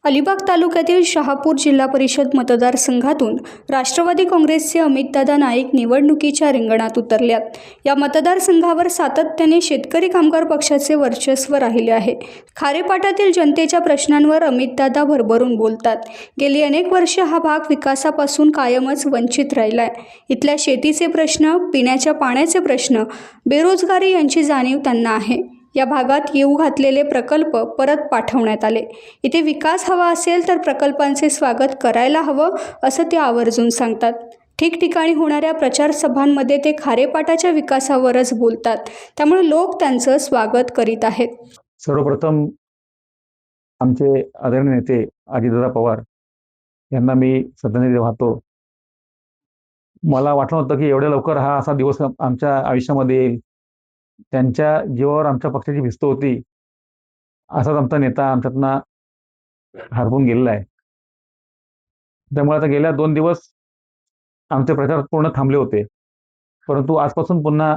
अलिबाग तालुक्यातील शहापूर जिल्हा परिषद मतदारसंघातून राष्ट्रवादी काँग्रेसचे अमितदादा नाईक निवडणुकीच्या रिंगणात उतरल्यात। या मतदारसंघावर सातत्याने शेतकरी कामगार पक्षाचे वर्चस्व राहिले आहे। खारेपाटातील जनतेच्या प्रश्नांवर अमितदादा भरभरून बोलतात। गेली अनेक वर्षे हा भाग विकासापासून कायमच वंचित राहिलाय। इथल्या शेतीचे प्रश्न, पिण्याच्या पाण्याचे प्रश्न, बेरोजगारी यांची जाणीव त्यांना आहे। या भागात येऊ घातलेले प्रकल्प परत पाठवण्यात आले। इथे विकास हवा असेल तर प्रकल्पांचे स्वागत करायला हवं असं ते आवर्जून सांगतात। ठिकठिकाणी होणाऱ्या प्रचार सभांमध्ये ते खारेपाटाच्या विकासावरच बोलतात, त्यामुळे लोक त्यांचं स्वागत करीत आहेत। सर्वप्रथम आमचे आदरणीय नेते अजितदादा पवार यांना मी श्रद्धांजली वाहतो। मला वाटलं होतं की एवढ्या लवकर हा असा दिवस आमच्या आयुष्यामध्ये येईल। त्यांच्या जीवावर आमच्या पक्षाची भिस्त होती। असाच आमचा नेता आमच्यातनं हरपून गेलेला आहे। त्यामुळे आता गेल्या 2 दिवस आमचे प्रचार पूर्ण थांबले होते, परंतु आजपासून पुन्हा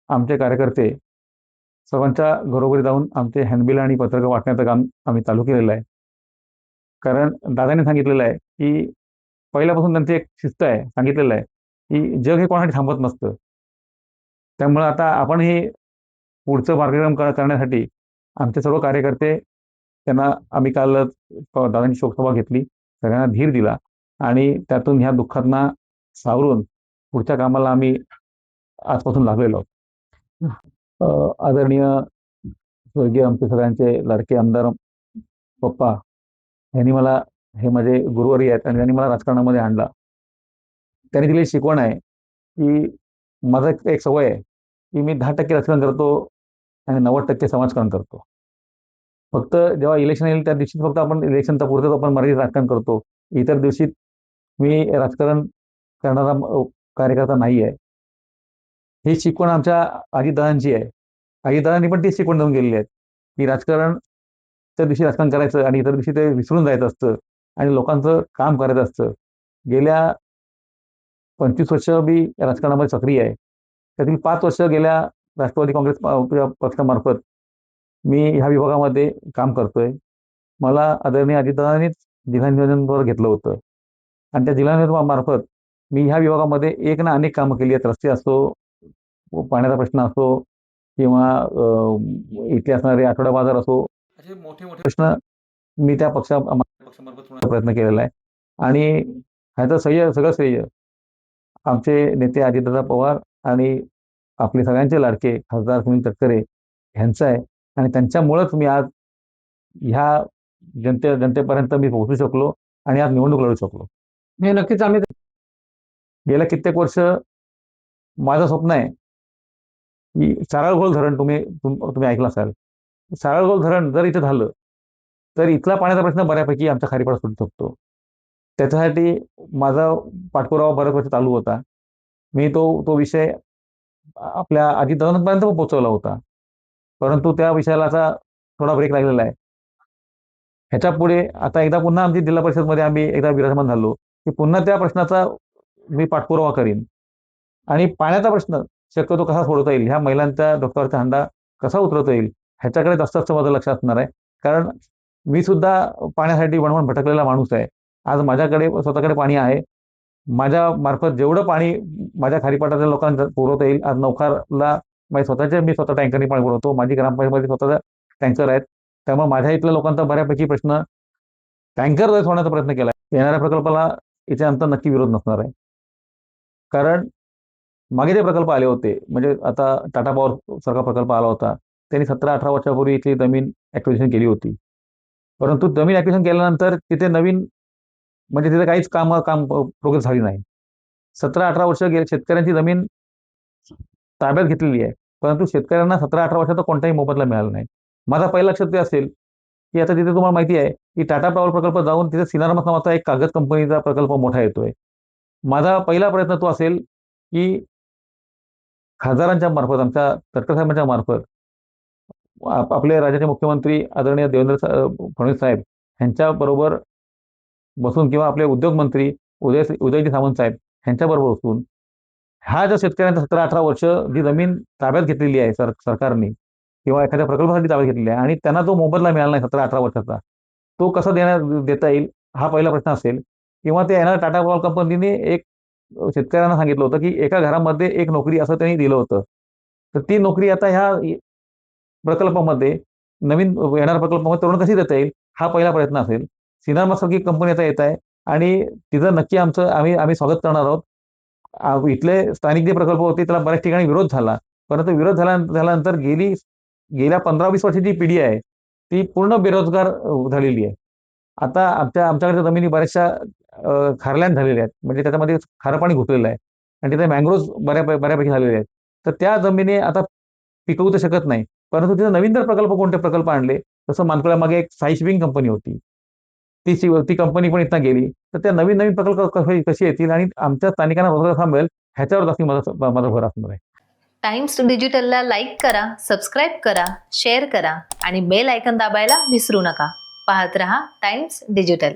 आमचे कार्यकर्ते सर्वांच्या घरोघरी जाऊन आमचे हँडबिल आणि पत्रकं वाटण्याचं काम आम्ही चालू केलेलं आहे। कारण दादांनी सांगितलेलं आहे की पहिल्यापासून त्यांची एक शिस्त आहे, सांगितलेलं आहे की जग हे कोणासाठी थांबत नसतं। त्यामुळे आता आपण हे पुढचं मार्गक्रम करण्यासाठी आमचे सर्व कार्यकर्ते त्यांना आम्ही काल दादांची शोकसभा घेतली, सगळ्यांना धीर दिला आणि त्यातून ह्या दुःखातना सावरून पुढच्या कामाला आम्ही आजपासून लागलेलो आहोत। आदरणीय स्वर्गीय आमचे सगळ्यांचे लाडके आमदार पप्पा यांनी मला, हे माझे गुरुवारी आहेत आणि त्यांनी मला राजकारणामध्ये आणला। त्यांनी दिलेली शिकवण आहे की माझा एक सवय आहे की मी 10% राजकारण करतो आणि 90% समाजकारण करतो। फक्त जेव्हा इलेक्शन येईल त्या दिवशी फक्त आपण इलेक्शनचा पुरतच आपण मर्यादित राजकारण करतो। इतर दिवशी मी राजकारण करणारा कार्यकर्ता नाही आहे। ही शिकवण आमच्या अजितदादांची आहे। अजितदादांनी पण ती शिकवण देऊन गेलेली आहे की राजकारण त्या दिवशी राजकारण करायचं आणि इतर दिवशी ते विसरून जायचं असतं आणि लोकांचं काम करायचं असतं। गेल्या 25 वर्ष मी राजकारणामध्ये सक्रिय आहे। त्यातील 5 वर्ष गेल्या राष्ट्रवादी काँग्रेस पक्षामार्फत मी ह्या विभागामध्ये काम करतोय। मला आदरणीय अजितदादांनीच जिल्हा नियोजनवर घेतलं होतं आणि त्या जिल्हा नियोजनामार्फत मी ह्या विभागामध्ये एक ना अनेक कामं केली आहेत। रस्ते असो, पाण्याचा प्रश्न असो किंवा इथे असणारे आठवडा बाजार असो, असे मोठे मोठे प्रश्न मी त्या पक्षामार्फत प्रयत्न केलेला आहे आणि ह्याचं सगळं श्रेय आमचे नेते अजितदादा पवार आणि आपले सगळ्यांचे लाडके खासदार सुनील तटकरे यांचं आहे आणि त्यांच्यामुळेच मी आज ह्या जनतेपर्यंत मी पोहोचू शकलो आणि आज निवडणूक लढू शकलो। हे नक्कीच आम्ही गेल्या कित्येक वर्ष माझं स्वप्न आहे की सारळगोल धरण तुम्ही ऐकलं असाल। सारळगोल धरण जर इथे झालं तर इथला पाण्याचा प्रश्न बऱ्यापैकी आमच्या खारीपाडा सुटू शकतो। त्याच्यासाठी माझा पाठपुरावा बऱ्याच वर्ष चालू होता। मी तो विषय आपल्या अजितदादांपर्यंत पोहोचवला होता, परंतु त्या विषयाला आता थोडा ब्रेक लागलेला आहे। ह्याच्या पुढे आता एकदा पुन्हा आमची जिल्हा परिषदमध्ये आम्ही एकदा विराजमान झालो की पुन्हा त्या प्रश्नाचा मी पाठपुरावा करीन आणि पाण्याचा प्रश्न शक्यतो कसा सोडवता येईल, ह्या महिलांच्या डोक्यावरचा हंडा कसा उतरवता येईल ह्याच्याकडे जास्त माझं लक्ष असणार आहे। कारण मी सुद्धा पाण्यासाठी वणवण भटकलेला माणूस आहे। आज माझ्याकडे स्वतःकडे पाणी आहे। माझ्या मार्फत जेवढं पाणी माझ्या खारीपाटाच्या लोकांना पुरवता येईल, आज नौखारला मी स्वतः टँकरने पाणी पुरवतो। माझी ग्रामपंचायतमध्ये स्वतःचा टँकर आहेत, त्यामुळे माझ्या इथल्या लोकांचा बऱ्यापैकी प्रश्न टँकरद्वारे सोडण्याचा प्रयत्न केला आहे। येणाऱ्या प्रकल्पाला इथे आमचा नक्की विरोध नसणार आहे। कारण मागे जे प्रकल्प आले होते, म्हणजे आता टाटा पॉवर सारखा प्रकल्प आला होता, त्यांनी 17-18 वर्षापूर्वी इथली जमीन ॲक्विजिशन केली होती, परंतु जमीन ॲक्विजिशन केल्यानंतर तिथे नवीन म्हणजे तिथे काहीच काम प्रोग्रेस झाली नाही। 17-18 वर्ष गेले शेतकऱ्यांची जमीन ताब्यात घेतलेली आहे, परंतु शेतकऱ्यांना 17-18 वर्षाचा कोणताही मोबदला मिळाला नाही। माझा पहिला लक्ष ते असेल की आता तिथे तुम्हाला माहिती आहे की टाटा पॉवर प्रकल्प जाऊन तिथे सिनारमस नावाचा एक कागद कंपनीचा प्रकल्प मोठा येतोय। माझा पहिला प्रयत्न तो असेल की खासदारांच्या मार्फत, आमच्या तटकरे साहेबांच्या मार्फत आपले राज्याचे मुख्यमंत्री आदरणीय देवेंद्र फडणवीस साहेब यांच्याबरोबर बसून किंवा आपले उद्योग मंत्री उदयजी सामंत साहेब यांच्याबरोबर बसून ह्या ज्या शेतकऱ्यांच्या 17-18 वर्ष जी जमीन ताब्यात घेतलेली आहे सरकारने किंवा एखाद्या प्रकल्पासाठी ताब्यात घेतलेली आहे आणि त्यांना जो मोबदला मिळाला नाही 17-18 वर्षाचा, तो कसा देता येईल हा पहिला प्रश्न असेल. किंवा ते येणाऱ्या टाटा पॉवर कंपनीने एक शेतकऱ्यांना सांगितलं होतं की एका घरामध्ये एक नोकरी असं त्यांनी दिलं होतं. तर ती नोकरी आता ह्या प्रकल्पामध्ये नवीन येणाऱ्या प्रकल्पामध्ये तरुण कशी देता येईल हा पहिला प्रयत्न असेल. सिनार्मासारखी कंपनी आता येत आहे आणि तिथं नक्की आमचं आम्ही आम्ही स्वागत करणार आहोत. इथले स्थानिक जे प्रकल्प होते त्याला बऱ्याच ठिकाणी विरोध झाला. परंतु विरोध झाल्यानंतर गेल्या 15-20 वर्षाची पिढी आहे, ती पूर्ण बेरोजगार झालेली आहे. आता आमच्याकडच्या जमिनी बऱ्याचशा खारल्यान झालेल्या आहेत. म्हणजे त्याच्यामध्ये खारं पाणी घुसलेलं आहे आणि तिथे मँग्रोव्हज बऱ्यापैकी झालेले आहेत. तर त्या जमिनी आता पिकवू तर शकत नाही. परंतु तिथे नवीन जर कोणते प्रकल्प आणले, जसं मानकुळ्यामागे एक साई शिपिंग कंपनी होती. ती कंपनी पण इथनं गेली. तर त्या नवीन प्रकल्प कशी येतील आणि आमच्या स्थानिकांना रोजगार कसा मिळेल ह्याच्यावर जास्ती माझा भर असणार आहे. टाइम्स डिजिटलला लाईक करा, सबस्क्राईब करा, शेअर करा आणि बेल आयकॉन दाबायला विसरू नका. पाहत रहा टाइम्स डिजिटल.